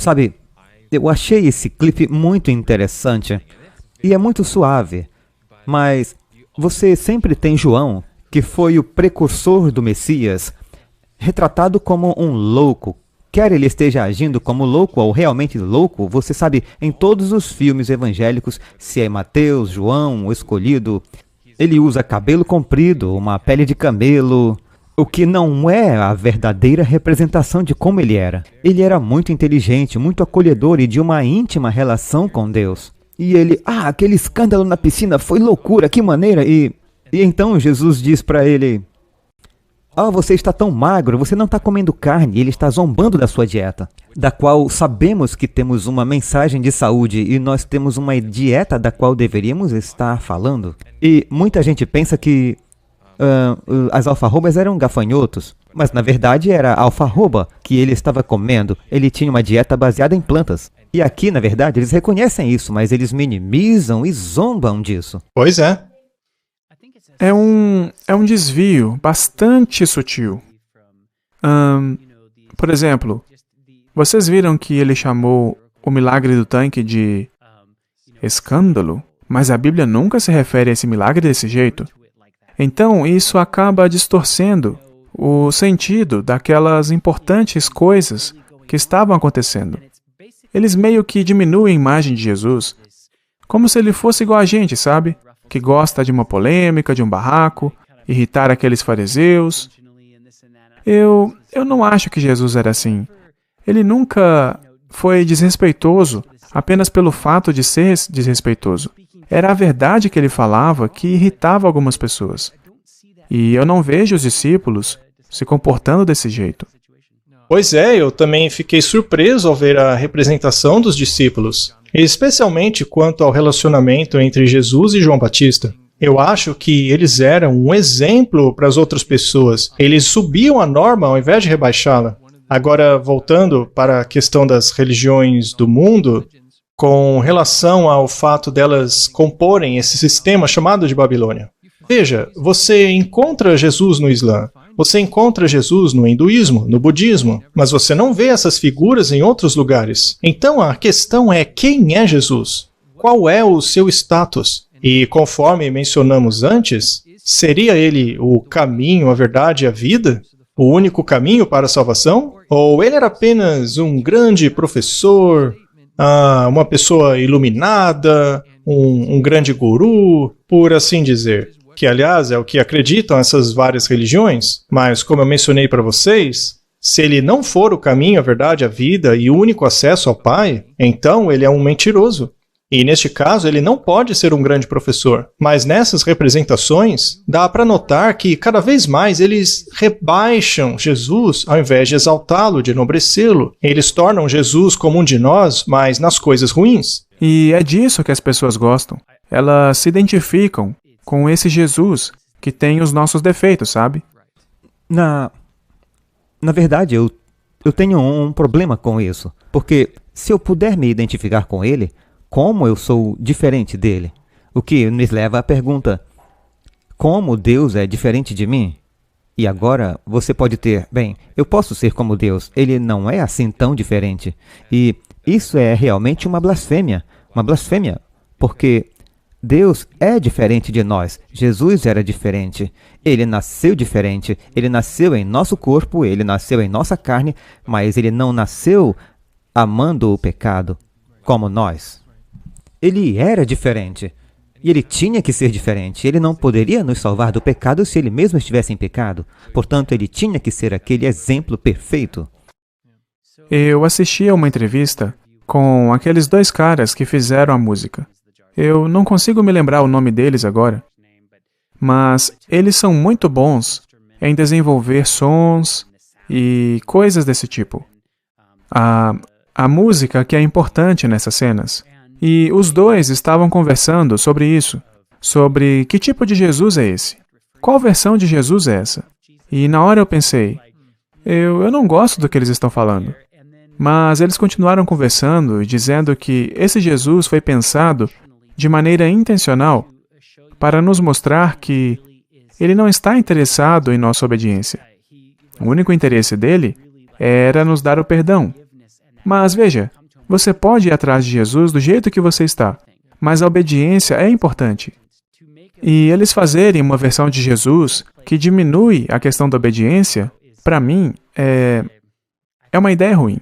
Sabe, eu achei esse clipe muito interessante e é muito suave, mas você sempre tem João, que foi o precursor do Messias, retratado como um louco. Quer ele esteja agindo como louco ou realmente louco, você sabe, em todos os filmes evangélicos, se é Mateus, João, o escolhido, ele usa cabelo comprido, uma pele de camelo, o que não é a verdadeira representação de como ele era. Ele era muito inteligente, muito acolhedor e de uma íntima relação com Deus. E ele, aquele escândalo na piscina foi loucura, que maneira! E então Jesus diz para ele, você está tão magro, você não está comendo carne, ele está zombando da sua dieta, da qual sabemos que temos uma mensagem de saúde e nós temos uma dieta da qual deveríamos estar falando. E muita gente pensa que as alfarrobas eram gafanhotos, mas na verdade era a alfarroba que ele estava comendo. Ele tinha uma dieta baseada em plantas. E aqui, na verdade, eles reconhecem isso, mas eles minimizam e zombam disso. Pois é. É um desvio bastante sutil. Por exemplo, vocês viram que ele chamou o milagre do tanque de escândalo, mas a Bíblia nunca se refere a esse milagre desse jeito. Então, isso acaba distorcendo o sentido daquelas importantes coisas que estavam acontecendo. Eles meio que diminuem a imagem de Jesus, como se ele fosse igual a gente, sabe? Que gosta de uma polêmica, de um barraco, irritar aqueles fariseus. Eu não acho que Jesus era assim. Ele nunca foi desrespeitoso apenas pelo fato de ser desrespeitoso. Era a verdade que ele falava que irritava algumas pessoas. E eu não vejo os discípulos se comportando desse jeito. Pois é, eu também fiquei surpreso ao ver a representação dos discípulos, especialmente quanto ao relacionamento entre Jesus e João Batista. Eu acho que eles eram um exemplo para as outras pessoas. Eles subiam a norma ao invés de rebaixá-la. Agora, voltando para a questão das religiões do mundo, com relação ao fato delas comporem esse sistema chamado de Babilônia. Veja, você encontra Jesus no Islã, você encontra Jesus no hinduísmo, no budismo, mas você não vê essas figuras em outros lugares. Então a questão é quem é Jesus? Qual é o seu status? E conforme mencionamos antes, seria ele o caminho, a verdade e a vida? O único caminho para a salvação? Ou ele era apenas um grande professor, uma pessoa iluminada, um grande guru, por assim dizer? Que, aliás, é o que acreditam essas várias religiões, mas, como eu mencionei para vocês, se ele não for o caminho, a verdade, a vida e o único acesso ao Pai, então ele é um mentiroso. E, neste caso, ele não pode ser um grande professor. Mas nessas representações, dá para notar que, cada vez mais, eles rebaixam Jesus ao invés de exaltá-lo, de enobrecê-lo. Eles tornam Jesus como um de nós, mas nas coisas ruins. E é disso que as pessoas gostam. Elas se identificam com esse Jesus que tem os nossos defeitos, sabe? Na verdade, eu tenho um problema com isso. Porque se eu puder me identificar com ele, como eu sou diferente dele? O que nos leva à pergunta, como Deus é diferente de mim? E agora você pode ter, eu posso ser como Deus, ele não é assim tão diferente. E isso é realmente uma blasfêmia, porque Deus é diferente de nós. Jesus era diferente. Ele nasceu diferente. Ele nasceu em nosso corpo, ele nasceu em nossa carne, mas ele não nasceu amando o pecado como nós. Ele era diferente. E ele tinha que ser diferente. Ele não poderia nos salvar do pecado se ele mesmo estivesse em pecado. Portanto, ele tinha que ser aquele exemplo perfeito. Eu assisti a uma entrevista com aqueles dois caras que fizeram a música. Eu não consigo me lembrar o nome deles agora, mas eles são muito bons em desenvolver sons e coisas desse tipo. A música que é importante nessas cenas. E os dois estavam conversando sobre isso, sobre que tipo de Jesus é esse? Qual versão de Jesus é essa? E na hora eu pensei, eu não gosto do que eles estão falando. Mas eles continuaram conversando e dizendo que esse Jesus foi pensado de maneira intencional para nos mostrar que ele não está interessado em nossa obediência. O único interesse dele era nos dar o perdão. Mas veja, você pode ir atrás de Jesus do jeito que você está, mas a obediência é importante. E eles fazerem uma versão de Jesus que diminui a questão da obediência, para mim, é uma ideia ruim.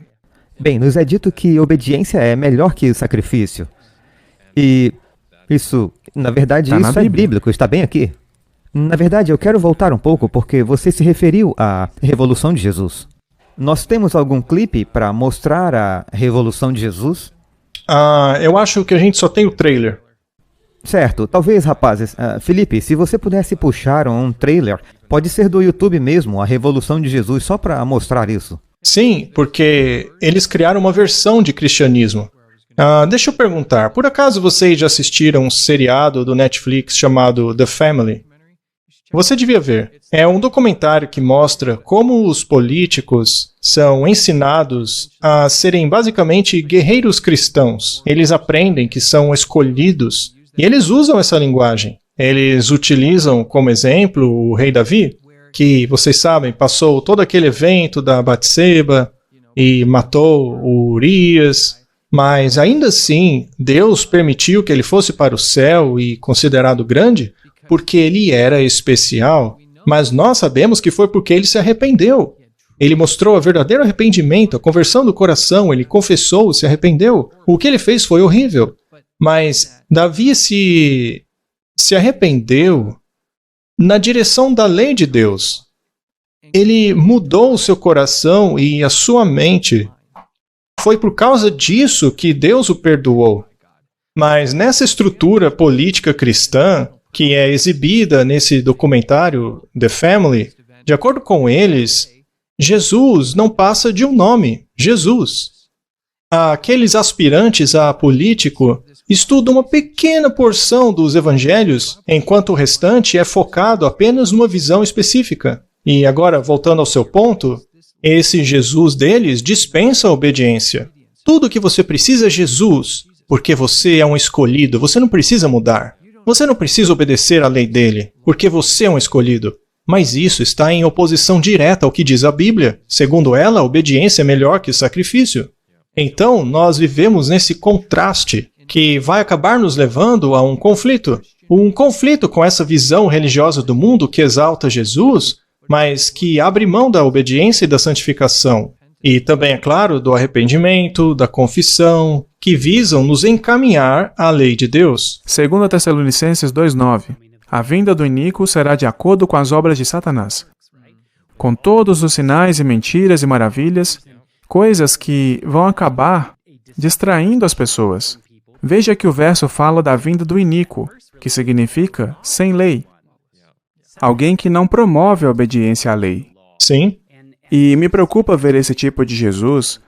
Bem, nos é dito que obediência é melhor que o sacrifício. E isso, na verdade, Tá na isso é Bíblia. bíblico, está bem aqui. Na verdade, eu quero voltar um pouco porque você se referiu à Revolução de Jesus. Nós temos algum clipe para mostrar a Revolução de Jesus? Eu acho que a gente só tem o trailer. Certo, talvez, rapazes. Felipe, se você pudesse puxar um trailer, pode ser do YouTube mesmo, a Revolução de Jesus, só para mostrar isso. Sim, porque eles criaram uma versão de cristianismo. Deixa eu perguntar, por acaso vocês já assistiram um seriado do Netflix chamado The Family? Você devia ver. É um documentário que mostra como os políticos são ensinados a serem basicamente guerreiros cristãos. Eles aprendem que são escolhidos e eles usam essa linguagem. Eles utilizam como exemplo o rei Davi, que, vocês sabem, passou todo aquele evento da Batseba e matou o Urias, mas ainda assim Deus permitiu que ele fosse para o céu e considerado grande porque ele era especial, mas nós sabemos que foi porque ele se arrependeu. Ele mostrou o verdadeiro arrependimento, a conversão do coração, ele confessou, se arrependeu. O que ele fez foi horrível, mas Davi se arrependeu na direção da lei de Deus. Ele mudou o seu coração e a sua mente. Foi por causa disso que Deus o perdoou. Mas nessa estrutura política cristã, que é exibida nesse documentário The Family, de acordo com eles, Jesus não passa de um nome, Jesus. Aqueles aspirantes a político estudam uma pequena porção dos evangelhos, enquanto o restante é focado apenas numa visão específica. E agora, voltando ao seu ponto, esse Jesus deles dispensa a obediência. Tudo o que você precisa é Jesus, porque você é um escolhido, você não precisa mudar. Você não precisa obedecer à lei dele, porque você é um escolhido. Mas isso está em oposição direta ao que diz a Bíblia. Segundo ela, a obediência é melhor que o sacrifício. Então, nós vivemos nesse contraste que vai acabar nos levando a um conflito. Um conflito com essa visão religiosa do mundo que exalta Jesus, mas que abre mão da obediência e da santificação. E também, é claro, do arrependimento, da confissão, que visam nos encaminhar à lei de Deus. 2 Tessalonicenses 2,9. A vinda do iníquo será de acordo com as obras de Satanás, com todos os sinais e mentiras e maravilhas, coisas que vão acabar distraindo as pessoas. Veja que o verso fala da vinda do iníquo, que significa sem lei. Alguém que não promove a obediência à lei. Sim. E me preocupa ver esse tipo de Jesus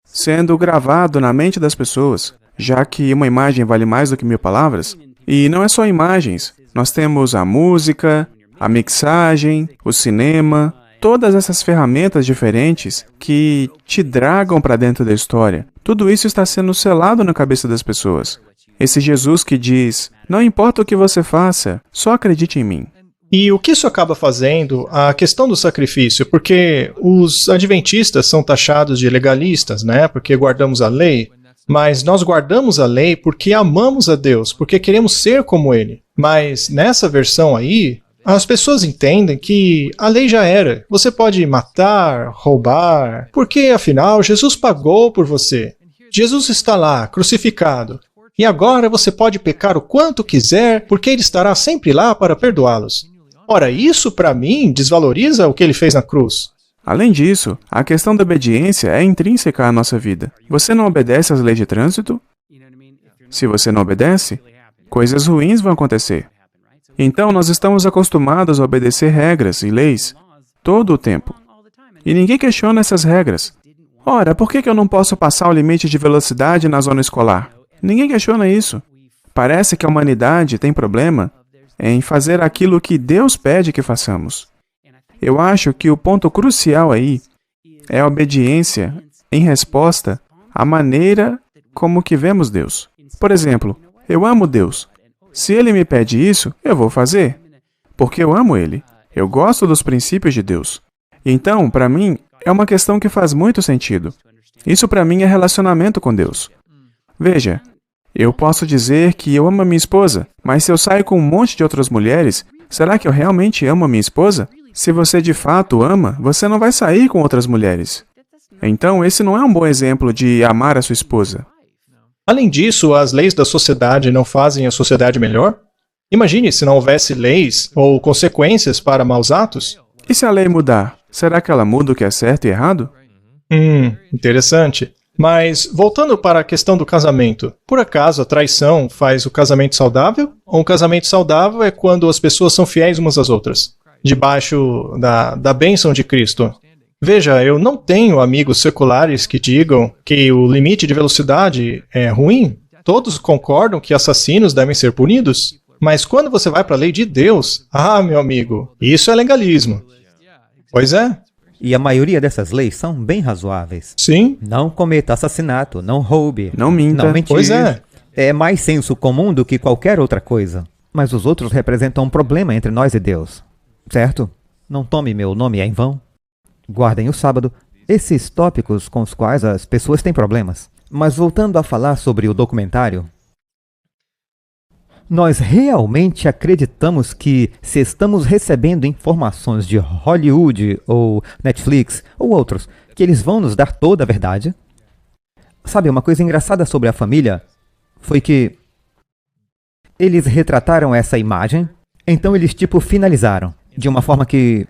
sendo gravado na mente das pessoas, já que uma imagem vale mais do que 1000 palavras. E não é só imagens. Nós temos a música, a mixagem, o cinema, todas essas ferramentas diferentes que te dragam para dentro da história. Tudo isso está sendo selado na cabeça das pessoas. Esse Jesus que diz, não importa o que você faça, só acredite em mim. E o que isso acaba fazendo? A questão do sacrifício, porque os adventistas são taxados de legalistas, né? Porque guardamos a lei, mas nós guardamos a lei porque amamos a Deus, porque queremos ser como Ele. Mas nessa versão aí, as pessoas entendem que a lei já era. Você pode matar, roubar, porque afinal Jesus pagou por você. Jesus está lá, crucificado. E agora você pode pecar o quanto quiser, porque Ele estará sempre lá para perdoá-los. Ora, isso para mim desvaloriza o que Ele fez na cruz. Além disso, a questão da obediência é intrínseca à nossa vida. Você não obedece às leis de trânsito? Se você não obedece, coisas ruins vão acontecer. Então, nós estamos acostumados a obedecer regras e leis todo o tempo. E ninguém questiona essas regras. Ora, por que eu não posso passar o limite de velocidade na zona escolar? Ninguém questiona isso. Parece que a humanidade tem problema em fazer aquilo que Deus pede que façamos. Eu acho que o ponto crucial aí é a obediência em resposta à maneira como que vemos Deus. Por exemplo, eu amo Deus. Se Ele me pede isso, eu vou fazer, porque eu amo Ele. Eu gosto dos princípios de Deus. Então, para mim, é uma questão que faz muito sentido. Isso para mim é relacionamento com Deus. Veja, eu posso dizer que eu amo a minha esposa, mas se eu saio com um monte de outras mulheres, será que eu realmente amo a minha esposa? Se você de fato ama, você não vai sair com outras mulheres. Então, esse não é um bom exemplo de amar a sua esposa. Além disso, as leis da sociedade não fazem a sociedade melhor? Imagine se não houvesse leis ou consequências para maus atos. E se a lei mudar, será que ela muda o que é certo e errado? Interessante. Mas, voltando para a questão do casamento, por acaso a traição faz o casamento saudável? Ou um casamento saudável é quando as pessoas são fiéis umas às outras, debaixo da bênção de Cristo? Veja, eu não tenho amigos seculares que digam que o limite de velocidade é ruim. Todos concordam que assassinos devem ser punidos. Mas quando você vai para a lei de Deus, meu amigo, isso é legalismo. Pois é. E a maioria dessas leis são bem razoáveis. Sim. Não cometa assassinato, não roube, Não minta. não mentir. Pois é. É mais senso comum do que qualquer outra coisa. Mas os outros representam um problema entre nós e Deus. Certo? Não tome meu nome em vão. Guardem o sábado. Esses tópicos com os quais as pessoas têm problemas. Mas voltando a falar sobre o documentário, nós realmente acreditamos que, se estamos recebendo informações de Hollywood ou Netflix ou outros, que eles vão nos dar toda a verdade? Sabe, uma coisa engraçada sobre a família foi que eles retrataram essa imagem, então eles finalizaram de uma forma que,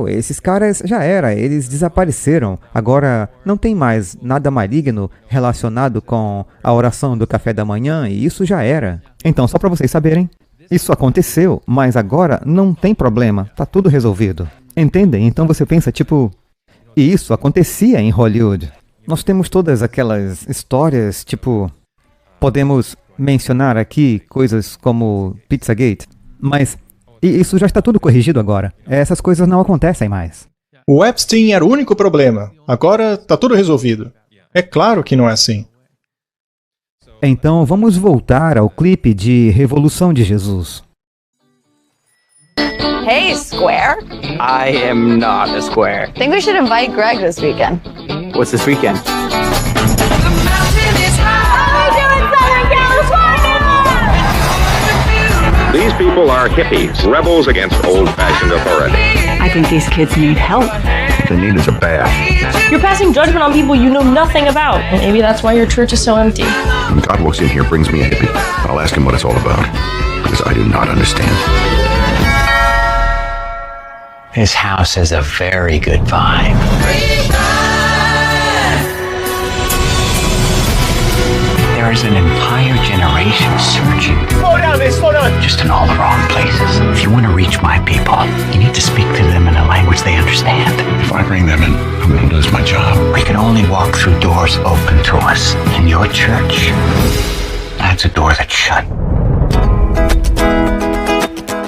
esses caras já era, eles desapareceram, agora não tem mais nada maligno relacionado com a oração do café da manhã e isso já era. Então, só para vocês saberem, isso aconteceu, mas agora não tem problema, tá tudo resolvido. Entendem? Então você pensa, e isso acontecia em Hollywood. Nós temos todas aquelas histórias, podemos mencionar aqui coisas como Pizzagate, mas isso já está tudo corrigido agora. Essas coisas não acontecem mais. O Epstein era o único problema. Agora está tudo resolvido. É claro que não é assim. Então vamos voltar ao clipe de Revolução de Jesus. Hey, Square. I am not a square. Think we should invite Greg this weekend. What's this weekend? These people are hippies, rebels against old-fashioned authority. I think these kids need help. What they need is a bath. You're passing judgment on people you know nothing about. And maybe that's why your church is so empty. When God walks in here, brings me a hippie. I'll ask him what it's all about, because I do not understand. This house has a very good vibe. There is an entire generation searching. Slow down, man, slow down. Just in all the wrong places. If you want to reach my people, you need to speak to them in a language they understand. If I bring them in, I'm going to lose my job. We can only walk through doors open to us. In your church, that's a door that's shut.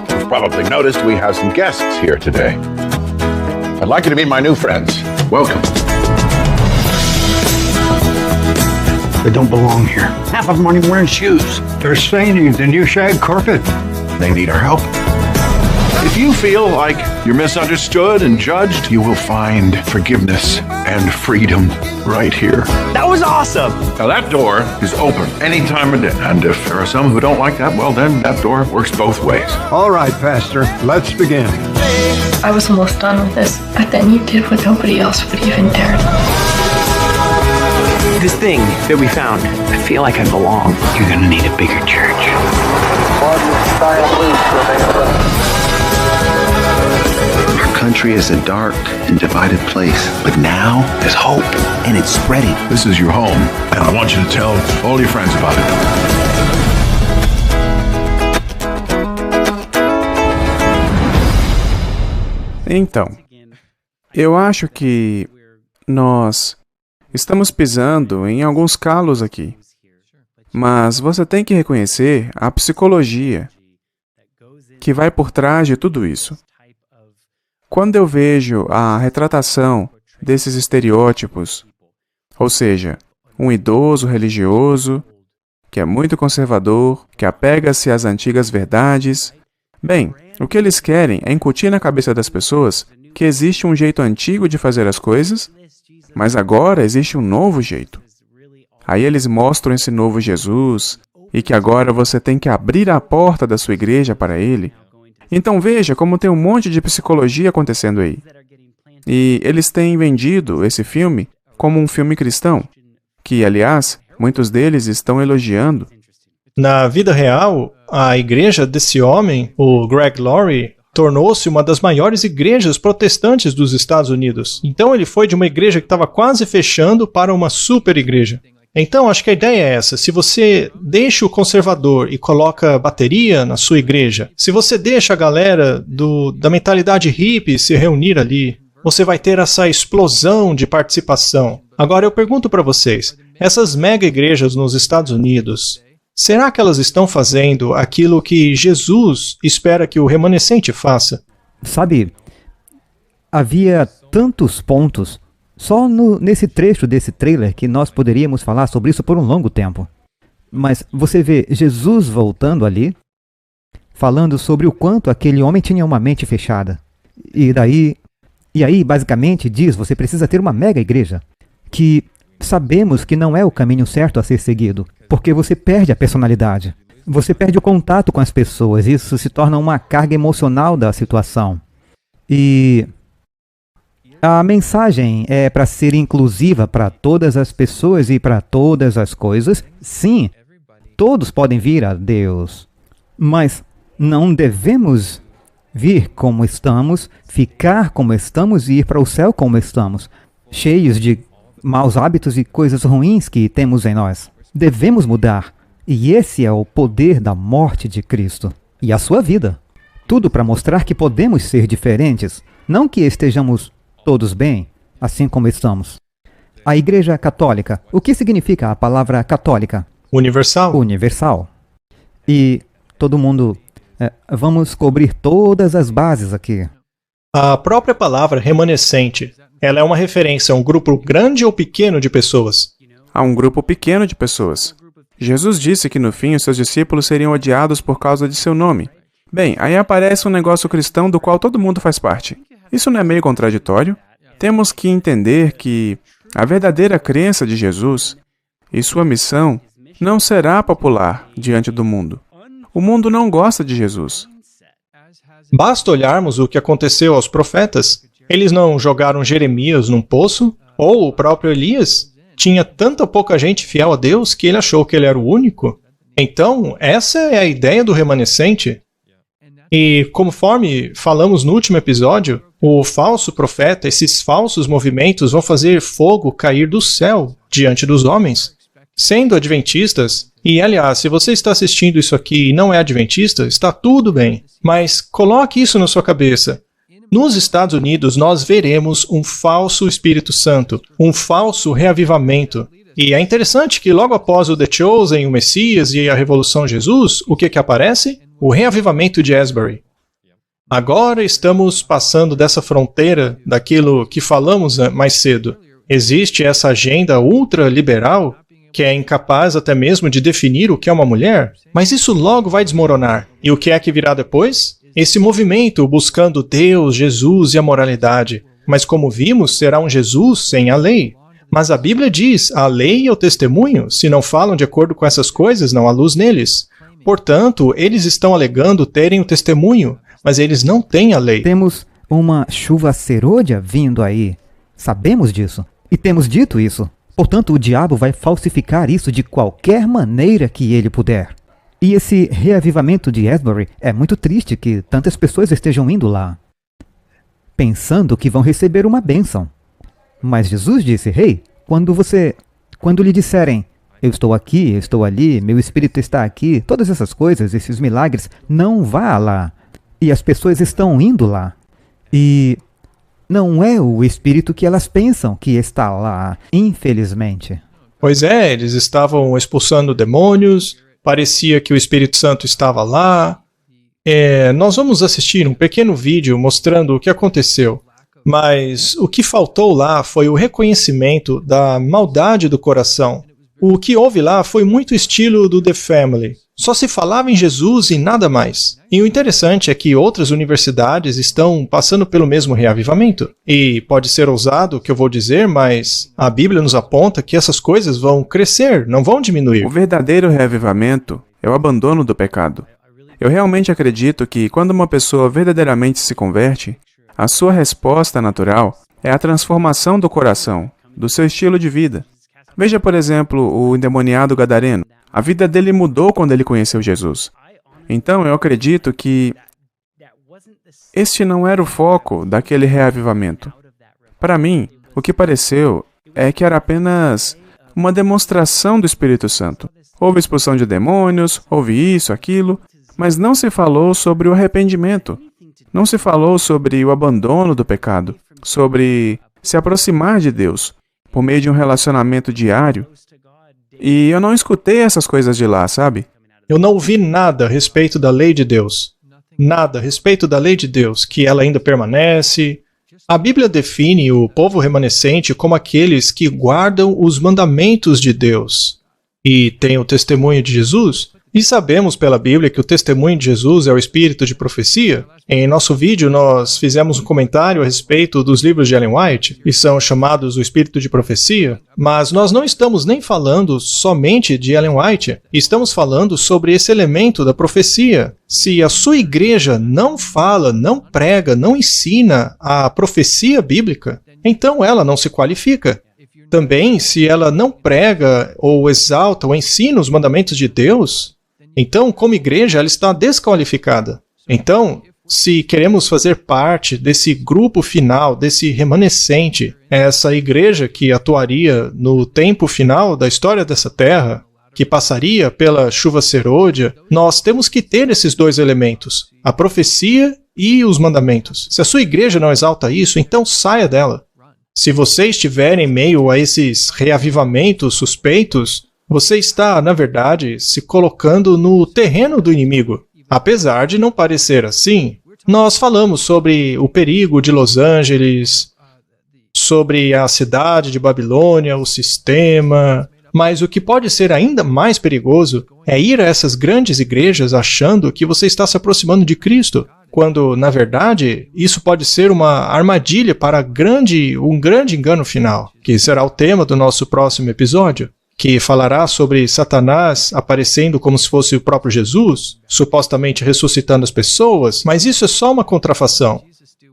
You've probably noticed we have some guests here today. I'd like you to meet my new friends. Welcome. They don't belong here. Half of them aren't even wearing shoes. They're staining the new shag carpet. They need our help. If you feel like you're misunderstood and judged, you will find forgiveness and freedom right here. That was awesome. Now that door is open any time of day. And if there are some who don't like that, well then that door works both ways. All right, Pastor, let's begin. I was almost done with this, but then you did what nobody else would even dare. This thing that we found, I feel like I belong. You're gonna need a bigger church. Our country is a dark and divided place, but now there's hope, and it's spreading. This is your home, and I want you to tell all your friends about it. Então, eu acho que nós estamos pisando em alguns calos aqui. Mas você tem que reconhecer a psicologia que vai por trás de tudo isso. Quando eu vejo a retratação desses estereótipos, ou seja, um idoso religioso, que é muito conservador, que apega-se às antigas verdades, bem, o que eles querem é incutir na cabeça das pessoas que existe um jeito antigo de fazer as coisas Mas agora existe um novo jeito. Aí eles mostram esse novo Jesus e que agora você tem que abrir a porta da sua igreja para ele. Então veja como tem um monte de psicologia acontecendo aí. E eles têm vendido esse filme como um filme cristão, que, aliás, muitos deles estão elogiando. Na vida real, a igreja desse homem, o Greg Laurie, tornou-se uma das maiores igrejas protestantes dos Estados Unidos. Então ele foi de uma igreja que estava quase fechando para uma super igreja. Então acho que a ideia é essa: se você deixa o conservador e coloca bateria na sua igreja, se você deixa a galera da mentalidade hippie se reunir ali, você vai ter essa explosão de participação. Agora eu pergunto para vocês, essas mega igrejas nos Estados Unidos, será que elas estão fazendo aquilo que Jesus espera que o remanescente faça? Sabe, havia tantos pontos só nesse trecho desse trailer que nós poderíamos falar sobre isso por um longo tempo. Mas você vê Jesus voltando ali, falando sobre o quanto aquele homem tinha uma mente fechada. E aí, basicamente, diz, você precisa ter uma mega igreja, que sabemos que não é o caminho certo a ser seguido, porque você perde a personalidade, você perde o contato com as pessoas, isso se torna uma carga emocional da situação. E a mensagem é para ser inclusiva para todas as pessoas e para todas as coisas. Sim, todos podem vir a Deus, mas não devemos vir como estamos, ficar como estamos e ir para o céu como estamos, cheios de maus hábitos e coisas ruins que temos em nós. Devemos mudar, e esse é o poder da morte de Cristo e a sua vida. Tudo para mostrar que podemos ser diferentes, não que estejamos todos bem, assim como estamos. A Igreja Católica. O que significa a palavra católica? Universal. Universal. E todo mundo... vamos cobrir todas as bases aqui. A própria palavra remanescente, ela é uma referência a um grupo grande ou pequeno de pessoas? A um grupo pequeno de pessoas. Jesus disse que no fim os seus discípulos seriam odiados por causa de seu nome. Bem, aí aparece um negócio cristão do qual todo mundo faz parte. Isso não é meio contraditório? Temos que entender que a verdadeira crença de Jesus e sua missão não será popular diante do mundo. O mundo não gosta de Jesus. Basta olharmos o que aconteceu aos profetas. Eles não jogaram Jeremias num poço? Ou o próprio Elias? Tinha tanta pouca gente fiel a Deus que ele achou que ele era o único? Então, essa é a ideia do remanescente. E, conforme falamos no último episódio, o falso profeta, esses falsos movimentos vão fazer fogo cair do céu diante dos homens. Sendo adventistas, e aliás, se você está assistindo isso aqui e não é adventista, está tudo bem. Mas coloque isso na sua cabeça. Nos Estados Unidos, nós veremos um falso Espírito Santo, um falso reavivamento. E é interessante que logo após o The Chosen, o Messias e a Revolução Jesus, o que aparece? O reavivamento de Asbury. Agora estamos passando dessa fronteira daquilo que falamos mais cedo. Existe essa agenda ultraliberal que é incapaz até mesmo de definir o que é uma mulher, mas isso logo vai desmoronar. E o que é que virá depois? Esse movimento buscando Deus, Jesus e a moralidade. Mas como vimos, será um Jesus sem a lei. Mas a Bíblia diz, a lei e o testemunho, se não falam de acordo com essas coisas, não há luz neles. Portanto, eles estão alegando terem o testemunho, mas eles não têm a lei. Temos uma chuva serôdia vindo aí. Sabemos disso. E temos dito isso. Portanto, o diabo vai falsificar isso de qualquer maneira que ele puder. E esse reavivamento de Asbury é muito triste que tantas pessoas estejam indo lá, pensando que vão receber uma bênção. Mas Jesus disse, hey, quando lhe disserem, eu estou aqui, eu estou ali, meu espírito está aqui, todas essas coisas, esses milagres, não vá lá. E as pessoas estão indo lá. E não é o espírito que elas pensam que está lá, infelizmente. Pois é, eles estavam expulsando demônios, parecia que o Espírito Santo estava lá. Nós vamos assistir um pequeno vídeo mostrando o que aconteceu. Mas o que faltou lá foi o reconhecimento da maldade do coração. O que houve lá foi muito estilo do The Family. Só se falava em Jesus e nada mais. E o interessante é que outras universidades estão passando pelo mesmo reavivamento. E pode ser ousado o que eu vou dizer, mas a Bíblia nos aponta que essas coisas vão crescer, não vão diminuir. O verdadeiro reavivamento é o abandono do pecado. Eu realmente acredito que quando uma pessoa verdadeiramente se converte, a sua resposta natural é a transformação do coração, do seu estilo de vida. Veja, por exemplo, o endemoniado gadareno. A vida dele mudou quando ele conheceu Jesus. Então, eu acredito que este não era o foco daquele reavivamento. Para mim, o que pareceu é que era apenas uma demonstração do Espírito Santo. Houve expulsão de demônios, houve isso, aquilo, mas não se falou sobre o arrependimento. Não se falou sobre o abandono do pecado, sobre se aproximar de Deus por meio de um relacionamento diário. E eu não escutei essas coisas de lá, sabe? Eu não ouvi nada a respeito da lei de Deus. Nada a respeito da lei de Deus, que ela ainda permanece. A Bíblia define o povo remanescente como aqueles que guardam os mandamentos de Deus. E tem o testemunho de Jesus. E sabemos pela Bíblia que o testemunho de Jesus é o espírito de profecia. Em nosso vídeo, nós fizemos um comentário a respeito dos livros de Ellen White, que são chamados o espírito de profecia, mas nós não estamos nem falando somente de Ellen White, estamos falando sobre esse elemento da profecia. Se a sua igreja não fala, não prega, não ensina a profecia bíblica, então ela não se qualifica. Também, se ela não prega ou exalta ou ensina os mandamentos de Deus, então, como igreja, ela está desqualificada. Então, se queremos fazer parte desse grupo final, desse remanescente, essa igreja que atuaria no tempo final da história dessa terra, que passaria pela chuva serôdia, nós temos que ter esses dois elementos, a profecia e os mandamentos. Se a sua igreja não exalta isso, então saia dela. Se você estiver em meio a esses reavivamentos suspeitos, você está, na verdade, se colocando no terreno do inimigo. Apesar de não parecer assim, nós falamos sobre o perigo de Los Angeles, sobre a cidade de Babilônia, o sistema, mas o que pode ser ainda mais perigoso é ir a essas grandes igrejas achando que você está se aproximando de Cristo, quando, na verdade, isso pode ser uma armadilha para um grande engano final, que será o tema do nosso próximo episódio, que falará sobre Satanás aparecendo como se fosse o próprio Jesus, supostamente ressuscitando as pessoas, mas isso é só uma contrafação.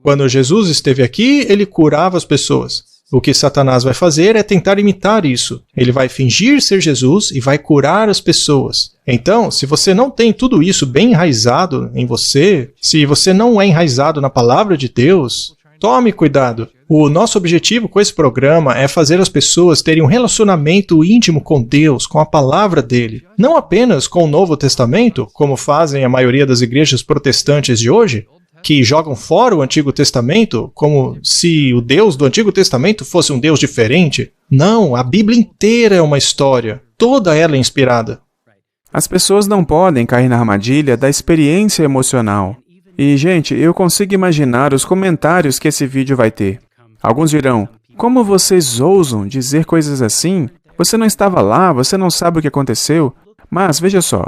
Quando Jesus esteve aqui, ele curava as pessoas. O que Satanás vai fazer é tentar imitar isso. Ele vai fingir ser Jesus e vai curar as pessoas. Então, se você não tem tudo isso bem enraizado em você, se você não é enraizado na palavra de Deus, tome cuidado. O nosso objetivo com esse programa é fazer as pessoas terem um relacionamento íntimo com Deus, com a palavra dele. Não apenas com o Novo Testamento, como fazem a maioria das igrejas protestantes de hoje, que jogam fora o Antigo Testamento, como se o Deus do Antigo Testamento fosse um Deus diferente. Não, a Bíblia inteira é uma história. Toda ela é inspirada. As pessoas não podem cair na armadilha da experiência emocional. E, gente, eu consigo imaginar os comentários que esse vídeo vai ter. Alguns dirão, como vocês ousam dizer coisas assim? Você não estava lá, você não sabe o que aconteceu. Mas, veja só.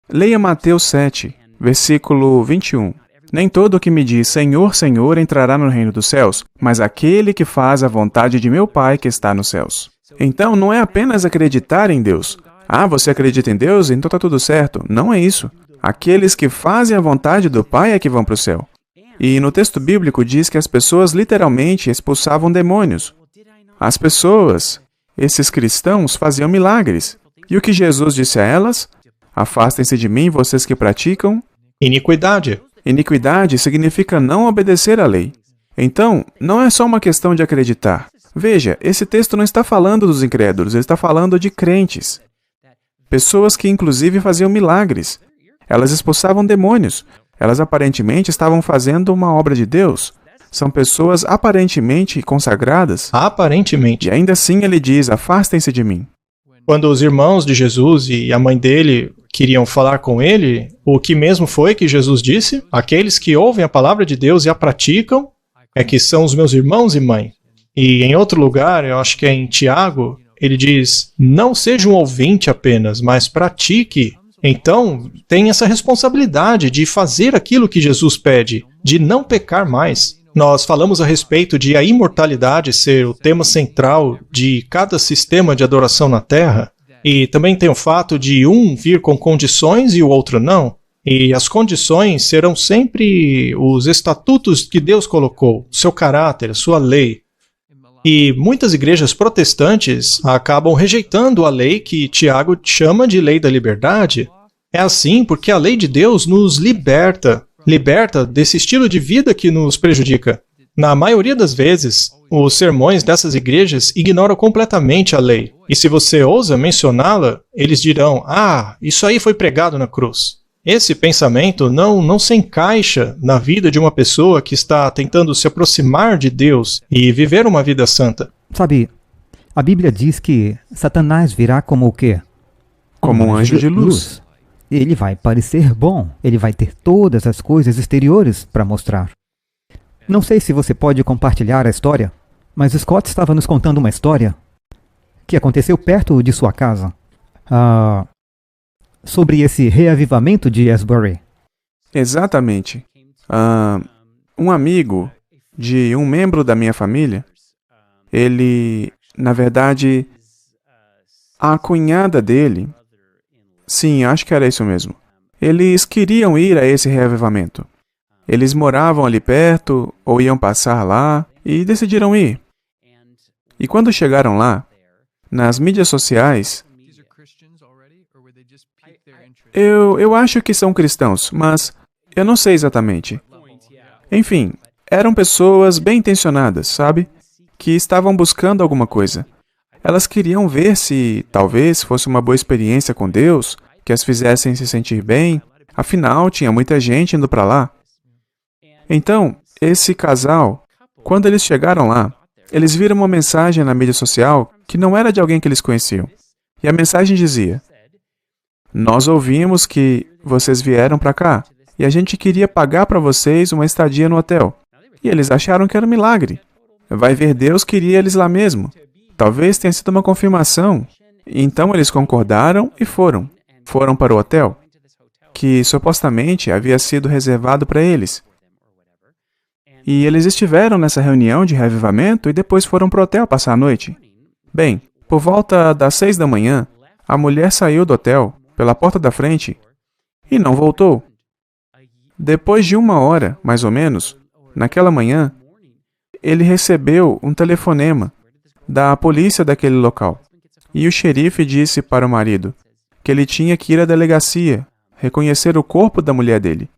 Leia Mateus 7, versículo 21. Nem todo o que me diz Senhor, Senhor entrará no reino dos céus, mas aquele que faz a vontade de meu Pai que está nos céus. Então, não é apenas acreditar em Deus. Ah, você acredita em Deus? Então está tudo certo. Não é isso. Aqueles que fazem a vontade do Pai é que vão para o céu. E no texto bíblico diz que as pessoas literalmente expulsavam demônios. As pessoas, esses cristãos, faziam milagres. E o que Jesus disse a elas? Afastem-se de mim, vocês que praticam iniquidade. Iniquidade significa não obedecer à lei. Então, não é só uma questão de acreditar. Veja, esse texto não está falando dos incrédulos, ele está falando de crentes. Pessoas que inclusive faziam milagres. Elas expulsavam demônios. Elas aparentemente estavam fazendo uma obra de Deus. São pessoas aparentemente consagradas. Aparentemente. E ainda assim ele diz, afastem-se de mim. Quando os irmãos de Jesus e a mãe dele queriam falar com ele, o que mesmo foi que Jesus disse? Aqueles que ouvem a palavra de Deus e a praticam é que são os meus irmãos e mãe. E em outro lugar, eu acho que é em Tiago, ele diz, não seja um ouvinte apenas, mas pratique. Então, tem essa responsabilidade de fazer aquilo que Jesus pede, de não pecar mais. Nós falamos a respeito de a imortalidade ser o tema central de cada sistema de adoração na Terra, e também tem o fato de um vir com condições e o outro não. E as condições serão sempre os estatutos que Deus colocou, seu caráter, a sua lei. E muitas igrejas protestantes acabam rejeitando a lei que Tiago chama de lei da liberdade. É assim porque a lei de Deus nos liberta desse estilo de vida que nos prejudica. Na maioria das vezes, os sermões dessas igrejas ignoram completamente a lei. E se você ousa mencioná-la, eles dirão, isso aí foi pregado na cruz. Esse pensamento não se encaixa na vida de uma pessoa que está tentando se aproximar de Deus e viver uma vida santa. Sabe, a Bíblia diz que Satanás virá como o quê? Como um anjo de luz. Ele vai parecer bom, ele vai ter todas as coisas exteriores para mostrar. Não sei se você pode compartilhar a história, mas Scott estava nos contando uma história que aconteceu perto de sua casa. Sobre esse reavivamento de Asbury. Exatamente. Um amigo de um membro da minha família, ele, na verdade, a cunhada dele, sim, acho que era isso mesmo, eles queriam ir a esse reavivamento. Eles moravam ali perto, ou iam passar lá, e decidiram ir. E quando chegaram lá, nas mídias sociais, eu acho que são cristãos, mas eu não sei exatamente. Enfim, eram pessoas bem intencionadas, sabe? Que estavam buscando alguma coisa. Elas queriam ver se talvez fosse uma boa experiência com Deus, que as fizessem se sentir bem. Afinal, tinha muita gente indo para lá. Então, esse casal, quando eles chegaram lá, eles viram uma mensagem na mídia social que não era de alguém que eles conheciam. E a mensagem dizia: nós ouvimos que vocês vieram para cá e a gente queria pagar para vocês uma estadia no hotel. E eles acharam que era um milagre. Vai ver, Deus queria eles lá mesmo. Talvez tenha sido uma confirmação. Então eles concordaram e foram. Foram para o hotel, que supostamente havia sido reservado para eles. E eles estiveram nessa reunião de reavivamento e depois foram para o hotel passar a noite. Bem, por volta das 6 da manhã, a mulher saiu do hotel pela porta da frente e não voltou. Depois de 1 hora, mais ou menos, naquela manhã, ele recebeu um telefonema da polícia daquele local. E o xerife disse para o marido que ele tinha que ir à delegacia, reconhecer o corpo da mulher dele.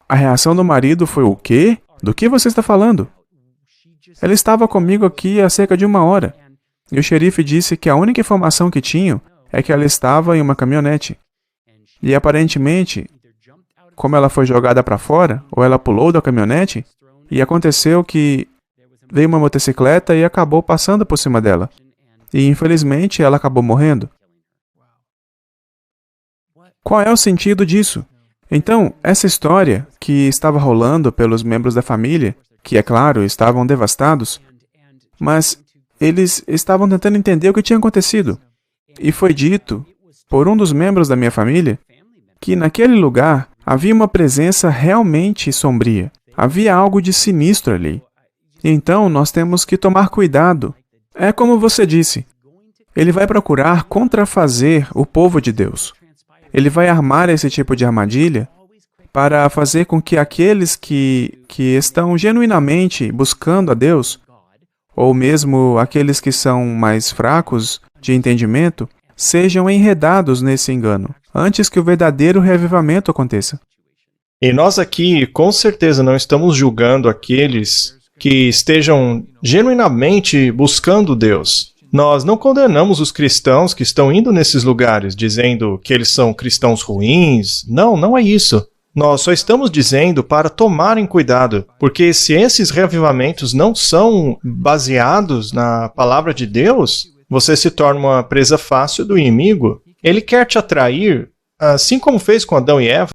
A reação do marido foi: o quê? Do que você está falando? Ela estava comigo aqui há cerca de 1 hora. E o xerife disse que a única informação que tinham é que ela estava em uma caminhonete. E aparentemente, como ela foi jogada para fora, ou ela pulou da caminhonete, e aconteceu que veio uma motocicleta e acabou passando por cima dela. E infelizmente ela acabou morrendo. Qual é o sentido disso? Então, essa história que estava rolando pelos membros da família, que é claro, estavam devastados, mas eles estavam tentando entender o que tinha acontecido. E foi dito por um dos membros da minha família que naquele lugar havia uma presença realmente sombria. Havia algo de sinistro ali. Então, nós temos que tomar cuidado. É como você disse. Ele vai procurar contrafazer o povo de Deus. Ele vai armar esse tipo de armadilha para fazer com que aqueles que estão genuinamente buscando a Deus, ou mesmo aqueles que são mais fracos de entendimento, sejam enredados nesse engano, antes que o verdadeiro reavivamento aconteça. E nós aqui, com certeza, não estamos julgando aqueles que estejam genuinamente buscando Deus. Nós não condenamos os cristãos que estão indo nesses lugares, dizendo que eles são cristãos ruins. Não, não é isso. Nós só estamos dizendo para tomarem cuidado, porque se esses reavivamentos não são baseados na palavra de Deus, você se torna uma presa fácil do inimigo. Ele quer te atrair, assim como fez com Adão e Eva,